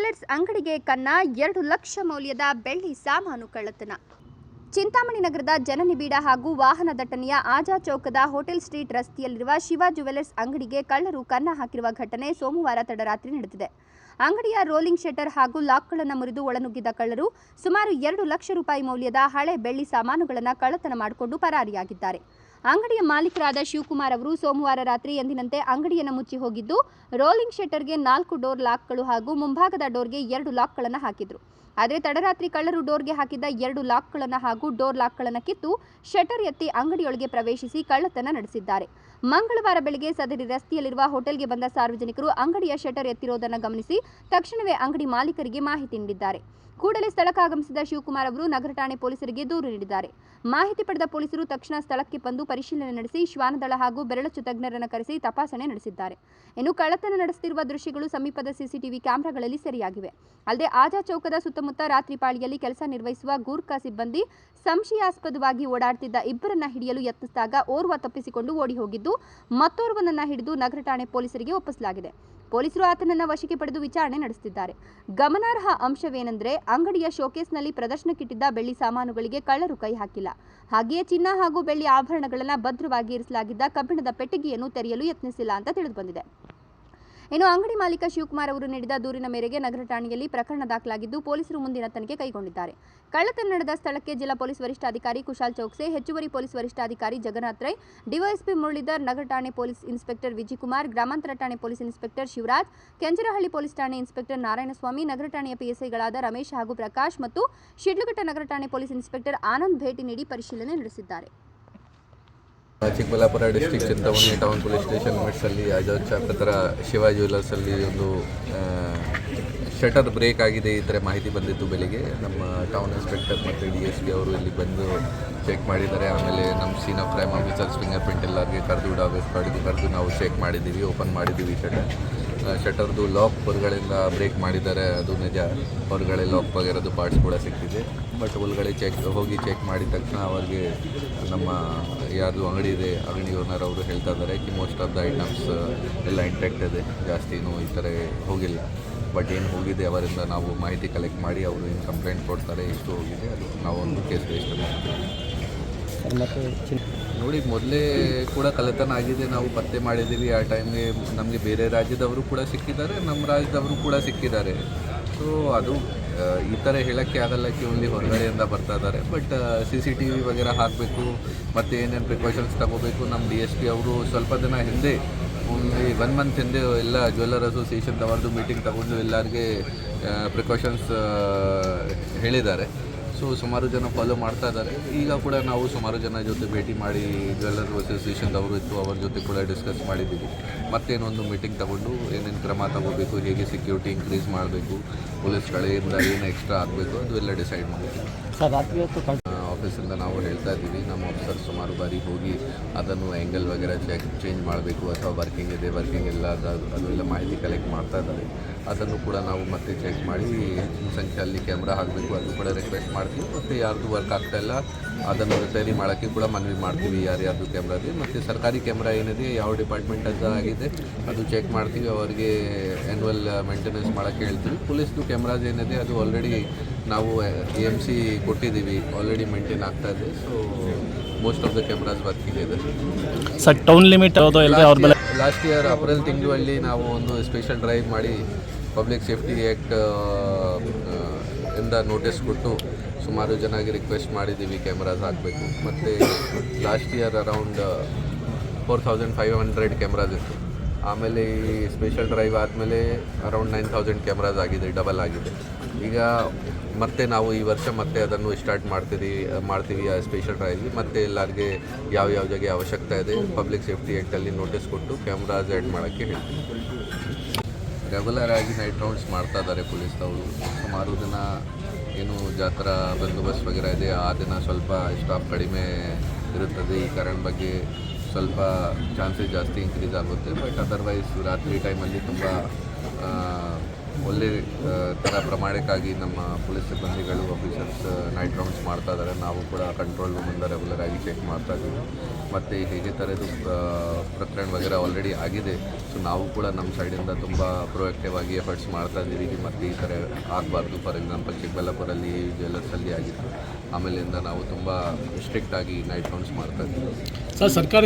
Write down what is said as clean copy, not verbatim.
Jewellers ಅಂಗಡಿಗೆ ಕನ್ನ 2 ಲಕ್ಷ ಮೌಲ್ಯದ ಬೆಳ್ಳಿ ಸಾಮಾನು ಕಳ್ಳತನ. ಚಿಂತಾಮಣಿ ನಗರದ ಜನನಿಬಿಡ ಹಾಗೂ ವಾಹನ ದಟ್ಟಣೆಯ ಆಜಾ ಚೌಕದ ಹೋಟೆಲ್ ಸ್ಟ್ರೀಟ್ ರಸ್ತೆಯಲ್ಲಿರುವ ಶಿವ ಜ್ಯುವೆಲರ್ಸ್ ಅಂಗಡಿಗೆ ಕಳ್ಳರು ಕನ್ನ ಹಾಕಿರುವ ಘಟನೆ ಸೋಮವಾರ ತಡರಾತ್ರಿ ನಡೆದಿದೆ. ಅಂಗಡಿಯ ರೋಲಿಂಗ್ ಶಟರ್ ಹಾಗೂ ಲಾಕ್ಗಳನ್ನು ಮುರಿದು ಒಳನುಗ್ಗಿದ್ದ ಕಳ್ಳರು ಸುಮಾರು 2 ಲಕ್ಷ ರೂಪಾಯಿ ಮೌಲ್ಯದ ಹಳೆ ಬೆಳ್ಳಿ ಸಾಮಾನುಗಳನ್ನು ಕಳ್ಳತನ ಮಾಡಿಕೊಂಡು ಪರಾರಿಯಾಗಿದ್ದಾರೆ. ಅಂಗಡಿಯ ಮಾಲೀಕರಾದ ಶಿವಕುಮಾರ್ ಅವರು ಸೋಮವಾರ ರಾತ್ರಿ ಎಂದಿನಂತೆ ಅಂಗಡಿಯನ್ನು ಮುಚ್ಚಿ ಹೋಗಿದ್ದು, ರೋಲಿಂಗ್ ಶಟರ್ಗೆ 4 ಡೋರ್ ಲಾಕ್ಗಳು ಹಾಗೂ ಮುಂಭಾಗದ ಡೋರ್ಗೆ 2 ಲಾಕ್ಗಳನ್ನು ಹಾಕಿದ್ರು. ಆದರೆ ತಡರಾತ್ರಿ ಕಳ್ಳರು ಡೋರ್ಗೆ ಹಾಕಿದ್ದ 2 ಲಾಕ್ಗಳನ್ನು ಹಾಗೂ ಡೋರ್ ಲಾಕ್ಗಳನ್ನು ಕಿತ್ತು ಶಟರ್ ಎತ್ತಿ ಅಂಗಡಿಯೊಳಗೆ ಪ್ರವೇಶಿಸಿ ಕಳ್ಳತನ ನಡೆಸಿದ್ದಾರೆ. ಮಂಗಳವಾರ ಬೆಳಗ್ಗೆ ಸದರಿ ರಸ್ತೆಯಲ್ಲಿರುವ ಹೋಟೆಲ್ಗೆ ಬಂದ ಸಾರ್ವಜನಿಕರು ಅಂಗಡಿಯ ಶಟರ್ ಎತ್ತಿರೋದನ್ನು ಗಮನಿಸಿ ತಕ್ಷಣವೇ ಅಂಗಡಿ ಮಾಲೀಕರಿಗೆ ಮಾಹಿತಿ ನೀಡಿದ್ದಾರೆ. ಕೂಡಲೇ ಸ್ಥಳಕ್ಕೆ ಆಗಮಿಸಿದ ಶಿವಕುಮಾರ್ ಅವರು ನಗರ ಠಾಣೆ ಪೊಲೀಸರಿಗೆ ದೂರು ನೀಡಿದ್ದಾರೆ. ಮಾಹಿತಿ ಪಡೆದ ಪೊಲೀಸರು ತಕ್ಷಣ ಸ್ಥಳಕ್ಕೆ ಬಂದು ಪರಿಶೀಲನೆ ನಡೆಸಿ ಶ್ವಾನದಳ ಹಾಗೂ ಬೆರಳಚ್ಚು ತಜ್ಞರನ್ನು ಕರೆಸಿ ತಪಾಸಣೆ ನಡೆಸಿದ್ದಾರೆ. ಇನ್ನು ಕಳ್ಳತನ ನಡೆಸುತ್ತಿರುವ ದೃಶ್ಯಗಳು ಸಮೀಪದ ಸಿಸಿಟಿವಿ ಕ್ಯಾಮೆರಾಗಳಲ್ಲಿ ಸೆರೆಯಾಗಿವೆ. ಅಲ್ಲದೆ ಆಜಾ ಚೌಕದ ಸುತ್ತಮುತ್ತ ರಾತ್ರಿ ಪಾಳಿಯಲ್ಲಿ ಕೆಲಸ ನಿರ್ವಹಿಸುವ ಗೂರ್ಖಾ ಸಿಬ್ಬಂದಿ ಸಂಶಯಾಸ್ಪದವಾಗಿ ಓಡಾಡುತ್ತಿದ್ದ ಇಬ್ಬರನ್ನ ಹಿಡಿಯಲು ಯತ್ನಿಸಿದಾಗ ಓರ್ವ ತಪ್ಪಿಸಿಕೊಂಡು ಓಡಿ ಹೋಗಿದ್ದು, ಮತ್ತೋರ್ವನನ್ನ ಹಿಡಿದು ನಗರ ಠಾಣೆ ಪೊಲೀಸರಿಗೆ ಒಪ್ಪಿಸಲಾಗಿದೆ. ಪೊಲೀಸರು ಆತನನ್ನು ವಶಕ್ಕೆ ಪಡೆದು ವಿಚಾರಣೆ ನಡೆಸುತ್ತಿದ್ದಾರೆ. ಗಮನಾರ್ಹ ಅಂಶವೇನೆಂದರೆ, ಅಂಗಡಿಯ ಶೋಕೇಸ್ನಲ್ಲಿ ಪ್ರದರ್ಶನಕ್ಕಿಟ್ಟಿದ್ದ ಬೆಳ್ಳಿ ಸಾಮಾನುಗಳಿಗೆ ಕಳ್ಳರು ಕೈ ಹಾಕಿಲ್ಲ. ಹಾಗೆಯೇ ಚಿನ್ನ ಹಾಗೂ ಬೆಳ್ಳಿ ಆಭರಣಗಳನ್ನು ಭದ್ರವಾಗಿ ಇರಿಸಲಾಗಿದ್ದ ಕಬ್ಬಿಣದ ಪೆಟ್ಟಿಗೆಯನ್ನು ತೆರೆಯಲು ಯತ್ನಿಸಿಲ್ಲ ಅಂತ ತಿಳಿದುಬಂದಿದೆ. ಇನ್ನು ಅಂಗಡಿ ಮಾಲೀಕ ಶಿವಕುಮಾರ್ ಅವರು ನೀಡಿದ ದೂರಿನ ಮೇರೆಗೆ ನಗರ ಠಾಣೆಯಲ್ಲಿ ಪ್ರಕರಣ ದಾಖಲಾಗಿದ್ದು, ಪೊಲೀಸರು ಮುಂದಿನ ತನಿಖೆ ಕೈಗೊಂಡಿದ್ದಾರೆ. ಕಳ್ಳತನ ನಡೆದ ಸ್ಥಳಕ್ಕೆ ಜಿಲ್ಲಾ ಪೊಲೀಸ್ ವರಿಷ್ಠಾಧಿಕಾರಿ ಕುಶಾಲ್ ಚೌಕ್ಸೆ, ಹೆಚ್ಚುವರಿ ಪೊಲೀಸ್ ವರಿಷ್ಠಾಧಿಕಾರಿ ಜಗನ್ನಾಥ್ ರೈ, ಡಿವೈಎಸ್ಪಿ ಮುರಳೀಧರ್, ನಗರ ಠಾಣೆ ಪೊಲೀಸ್ ಇನ್ಸ್ಪೆಕ್ಟರ್ ವಿಜಯಕುಮಾರ್, ಗ್ರಾಮಾಂತರ ಠಾಣೆ ಪೊಲೀಸ್ ಇನ್ಸ್ಪೆಕ್ಟರ್ ಶಿವರಾಜ್, ಕೆಂಚರಹಳ್ಳಿ ಪೊಲೀಸ್ ಠಾಣೆ ಇನ್ಸ್ಪೆಕ್ಟರ್ ನಾರಾಯಣಸ್ವಾಮಿ, ನಗರ ಠಾಣೆಯ ಪಿಎಸ್ಐಗಳಾದ ರಮೇಶ್ ಹಾಗೂ ಪ್ರಕಾಶ್ ಮತ್ತು ಶಿಡ್ಲಘಟ್ಟ ನಗರ ಠಾಣೆ ಪೊಲೀಸ್ ಇನ್ಸ್ಪೆಕ್ಟರ್ ಆನಂದ್ ಭೇಟಿ ನೀಡಿ ಪರಿಶೀಲನೆ ನಡೆಸಿದ್ದಾರೆ. Chikkaballapur district Chintamani town police station ಲಿಮಿಟ್ಸಲ್ಲಿ ಆಜಾ ಚೌಕದ ಶಿವ ಜ್ಯುವೆಲರ್ಸಲ್ಲಿ ಒಂದು ಶಟರ್ ಬ್ರೇಕ್ ಆಗಿದೆ ಈ ಥರ ಮಾಹಿತಿ ಬಂದಿತ್ತು. ಬೆಳಿಗ್ಗೆ ನಮ್ಮ ಟೌನ್ ಇನ್ಸ್ಪೆಕ್ಟರ್ ಮತ್ತು DSP ಅವರು ಇಲ್ಲಿ ಬಂದು ಚೆಕ್ ಮಾಡಿದ್ದಾರೆ. ಆಮೇಲೆ ನಮ್ಮ scene of crime officers finger print ಎಲ್ಲರಿಗೆ ಕರೆದು ಡಾಗಸ್ ಕರೆದು ನಾವು ಚೆಕ್ ಮಾಡಿದ್ದೀವಿ, ಓಪನ್ ಮಾಡಿದ್ದೀವಿ. ಶಟರ್ದು ಲಾಕ್ ಹೊರಗಡೆಯಿಂದ ಬ್ರೇಕ್ ಮಾಡಿದ್ದಾರೆ, ಅದು ನಿಜ. ಹೊರಗಡೆ ಲಾಕ್ ಆಗಿರೋದು ಪಾರ್ಟ್ಸ್ ಕೂಡ ಸಿಕ್ಕಿದೆ. ಬಟ್ ಒಳಗಡೆ ಹೋಗಿ ಚೆಕ್ ಮಾಡಿದ ತಕ್ಷಣ ಅವರಿಗೆ ನಮ್ಮ ಯಾರ್ದು ಅಂಗಡಿ ಇದೆ ಅಂಗಡಿ ಓನರ್ ಅವರು ಹೇಳ್ತಾ ಇದ್ದಾರೆ ಕಿ ಮೋಸ್ಟ್ ಆಫ್ ದ ಐಟಮ್ಸ್ ಎಲ್ಲ ಇಂಟ್ಯಾಕ್ಟ್ ಇದೆ, ಜಾಸ್ತಿನೂ ಈ ಥರ ಹೋಗಿಲ್ಲ. ಬಟ್ ಏನು ಹೋಗಿದೆ ಅವರಿಂದ ನಾವು ಮಾಹಿತಿ ಕಲೆಕ್ಟ್ ಮಾಡಿ ಅವರು ಏನು ಕಂಪ್ಲೇಂಟ್ ಕೊಡ್ತಾರೆ ಎಷ್ಟು ಹೋಗಿದೆ ಅದು ನಾವು ಒಂದು ಕೇಸ್ ರಿಜಿಸ್ಟರ್ ಮಾಡ್ತೀವಿ. ನೋಡಿ, ಮೊದಲೇ ಕೂಡ ಕಳ್ಳತನ ಆಗಿದೆ, ನಾವು ಪತ್ತೆ ಮಾಡಿದ್ದೀವಿ. ಆ ಟೈಮ್ಗೆ ನಮಗೆ ಬೇರೆ ರಾಜ್ಯದವರು ಕೂಡ ಸಿಕ್ಕಿದ್ದಾರೆ, ನಮ್ಮ ರಾಜ್ಯದವರು ಕೂಡ ಸಿಕ್ಕಿದ್ದಾರೆ. ಸೊ ಅದು ಈ ಥರ ಹೇಳೋಕ್ಕೆ ಆಗಲ್ಲ ಕಿ ಓನ್ಲಿ ಹೊರಗಡೆಯಿಂದ ಬರ್ತಾ ಇದ್ದಾರೆ. ಬಟ್ CCTV ವಗೇರ ಹಾಕಬೇಕು ಮತ್ತು ಏನೇನು ಪ್ರಿಕಾಷನ್ಸ್ ತಗೋಬೇಕು. ನಮ್ಮ DSP ಅವರು ಸ್ವಲ್ಪ ದಿನ ಹಿಂದೆ ಓನ್ಲಿ 1 ಮಂತ್ ಹಿಂದೆ ಎಲ್ಲ ಜ್ಯುವೆಲ್ಲರ್ ಅಸೋಸಿಯೇಷನ್ದವ್ರದ್ದು ಮೀಟಿಂಗ್ ತಗೊಂಡು ಎಲ್ಲರಿಗೆ ಪ್ರಿಕಾಷನ್ಸ್ ಹೇಳಿದ್ದಾರೆ. ಸೊ ಸುಮಾರು ಜನ ಫಾಲೋ ಮಾಡ್ತಾ ಇದ್ದಾರೆ. ಈಗ ಕೂಡ ನಾವು ಸುಮಾರು ಜನ ಜೊತೆ ಭೇಟಿ ಮಾಡಿ ಜ್ಯುವೆಲ್ಲರ್ ಅಸೋಸಿಯೇಷನ್ದವರು ಇತ್ತು, ಅವ್ರ ಜೊತೆ ಕೂಡ ಡಿಸ್ಕಸ್ ಮಾಡಿದ್ದೀವಿ. ಮತ್ತೇನೊಂದು ಮೀಟಿಂಗ್ ತಗೊಂಡು ಏನೇನು ಕ್ರಮ ತಗೋಬೇಕು, ಹೇಗೆ ಸೆಕ್ಯೂರಿಟಿ ಇನ್ಕ್ರೀಸ್ ಮಾಡಬೇಕು, ಪೊಲೀಸ್ ಕಡೆಯಿಂದ ಏನು ಎಕ್ಸ್ಟ್ರಾ ಆಗಬೇಕು ಅದು ಎಲ್ಲ ಡಿಸೈಡ್ ಮಾಡಿದ್ದೀವಿ. ಆಫೀಸಿಂದ ನಾವು ಹೇಳ್ತಾ ಇದ್ದೀವಿ, ನಮ್ಮ ಆಫೀಸರ್ ಸುಮಾರು ಬಾರಿ ಹೋಗಿ ಅದನ್ನು ಆ್ಯಂಗಲ್ ವಗೇರೆ ಚೇಂಜ್ ಮಾಡಬೇಕು ಅಥವಾ ವರ್ಕಿಂಗ್ ಇದೆ ವರ್ಕಿಂಗ್ ಇಲ್ಲ ಅದೆಲ್ಲ ಮಾಹಿತಿ ಕಲೆಕ್ಟ್ ಮಾಡ್ತಾ ಇದ್ದಾರೆ. ಅದನ್ನು ಕೂಡ ನಾವು ಮತ್ತೆ ಚೆಕ್ ಮಾಡಿ ಹೆಚ್ಚಿನ ಸಂಖ್ಯೆಯಲ್ಲಿ ಕ್ಯಾಮ್ರಾ ಹಾಕಬೇಕು ಅದು ಕೂಡ ರಿಕ್ವೆಸ್ಟ್ ಮಾಡ್ತೀವಿ. ಮತ್ತು ಯಾರ್ದು ವರ್ಕ್ ಆಗ್ತಾಯಿಲ್ಲ ಅದನ್ನು ರಿಪೇರಿ ಮಾಡೋಕ್ಕೆ ಕೂಡ ಮನವಿ ಮಾಡ್ತೀವಿ, ಯಾರ್ಯಾರ್ದು ಕ್ಯಾಮ್ರಾ ಇದೆ. ಮತ್ತು ಸರ್ಕಾರಿ ಕ್ಯಾಮ್ರಾ ಏನಿದೆ ಯಾವ ಡಿಪಾರ್ಟ್ಮೆಂಟ್ ಅಂತ ಆಗಿದೆ ಅದು ಚೆಕ್ ಮಾಡ್ತೀವಿ, ಅವರಿಗೆ ಆ್ಯನ್ಯುವಲ್ ಮೇಂಟೆನೆನ್ಸ್ ಮಾಡೋಕ್ಕೆ ಹೇಳ್ತೀವಿ. ಪೊಲೀಸ್ದು ಕ್ಯಾಮ್ರಾಸ್ ಏನಿದೆ ಅದು ಆಲ್ರೆಡಿ ನಾವು AMC ಕೊಟ್ಟಿದ್ದೀವಿ, ಆಲ್ರೆಡಿ ಮೇಂಟೈನ್ ಆಗ್ತಾ ಇದೆ. So most of the cameras working ಇದೆ. Sir town limit last year April ತಿಂಗಳಲ್ಲಿ ನಾವು ಒಂದು ಸ್ಪೆಷಲ್ ಡ್ರೈವ್ ಮಾಡಿ ಪಬ್ಲಿಕ್ ಸೇಫ್ಟಿ ಆ್ಯಕ್ಟ್ ಇಂದ ನೋಟಿಸ್ ಕೊಟ್ಟು ಸುಮಾರು ಜನಕ್ಕೆ ರಿಕ್ವೆಸ್ಟ್ ಮಾಡಿದ್ದೀವಿ ಕ್ಯಾಮ್ರಾಸ್ ಹಾಕಬೇಕು. ಮತ್ತು ಲಾಸ್ಟ್ ಇಯರ್ ಅರೌಂಡ್ 4500 ಕ್ಯಾಮ್ರಾಸ್ ಇತ್ತು. ಆಮೇಲೆ ಈ ಸ್ಪೆಷಲ್ ಡ್ರೈವ್ ಆದಮೇಲೆ ಅರೌಂಡ್ 9000 ಕ್ಯಾಮ್ರಾಸ್ ಆಗಿದೆ, ಡಬಲ್ ಆಗಿದೆ. ಈಗ ಮತ್ತೆ ನಾವು ಈ ವರ್ಷ ಮತ್ತೆ ಅದನ್ನು ಸ್ಟಾರ್ಟ್ ಮಾಡ್ತೀವಿ ಆ ಸ್ಪೆಷಲ್ ಡ್ರೈವ್. ಮತ್ತು ಎಲ್ಲರಿಗೆ ಯಾವ ಜಾಗ ಅವಶ್ಯಕತೆ ಇದೆ ಪಬ್ಲಿಕ್ ಸೇಫ್ಟಿ ಆ್ಯಕ್ಟಲ್ಲಿ ನೋಟಿಸ್ ಕೊಟ್ಟು ಕ್ಯಾಮ್ರಾಸ್ ಆ್ಯಡ್ ಮಾಡೋಕ್ಕೆ ಹೇಳ್ತೀವಿ. ರೆಗ್ಯುಲರ್ ಆಗಿ ನೈಟ್ ರೌಂಡ್ಸ್ ಮಾಡ್ತಾ ಇದ್ದಾರೆ ಪೊಲೀಸ್ನವರು. ಸುಮಾರು ದಿನ ಏನು ಜಾತ್ರಾ ಬಂದೋಬಸ್ತ್ ವಗೇರೆ ಇದೆ, ಆ ದಿನ ಸ್ವಲ್ಪ ಸ್ಟಾಫ್ ಕಡಿಮೆ ಇರುತ್ತದೆ. ಈ ಕಾರಣ ಬಗ್ಗೆ ಸ್ವಲ್ಪ ಚಾನ್ಸಸ್ ಜಾಸ್ತಿ ಇನ್ಕ್ರೀಸ್ ಆಗುತ್ತೆ. ಬಟ್ ಅದರ್ವೈಸ್ ರಾತ್ರಿ ಟೈಮಲ್ಲಿ ತುಂಬ ಒಳ್ಳೆ ಥರ ಪ್ರಮಾಣಕ್ಕಾಗಿ ನಮ್ಮ ಪೊಲೀಸ್ ಸಿಬ್ಬಂದಿಗಳು ಆಫೀಸರ್ಸ್ ನೈಟ್ ರೌಂಡ್ಸ್ ಮಾಡ್ತಾ ಇದ್ದಾರೆ. ನಾವು ಕೂಡ ಕಂಟ್ರೋಲ್ ರೂಮಿಂದ ರೆಗ್ಯುಲರ್ ಆಗಿ ಚೆಕ್ ಮಾಡ್ತಾ ಇದ್ದೀವಿ. ಮತ್ತು ಹೇಗೆ ಥರದ್ದು ಪ್ರಕರಣ ವಗೇರೆ ಆಲ್ರೆಡಿ ಆಗಿದೆ. ಸೊ ನಾವು ಕೂಡ ನಮ್ಮ ಸೈಡಿಂದ ತುಂಬ ಪ್ರೊಯಾಕ್ಟಿವ್ ಆಗಿ ಎಫರ್ಟ್ಸ್ ಮಾಡ್ತಾ ಇದ್ದೀವಿ. ಮತ್ತು ಈ ಥರ ಆಗಬಾರ್ದು. ಫಾರ್ ಎಕ್ಸಾಂಪಲ್ ಚಿಕ್ಕಬಳ್ಳಾಪುರಲ್ಲಿ ಜ್ಯುವೆಲ್ಲರ್ಸಲ್ಲಿ ಆಗಿತ್ತು. ಆಮೇಲಿಂದ ನಾವು ತುಂಬ ಸ್ಟ್ರಿಕ್ಟಾಗಿ ನೈಟ್ ರೌಂಡ್ಸ್ ಮಾಡ್ತಾ ಇದ್ದೀವಿ. ಸರ್ ಸರ್ಕಾರ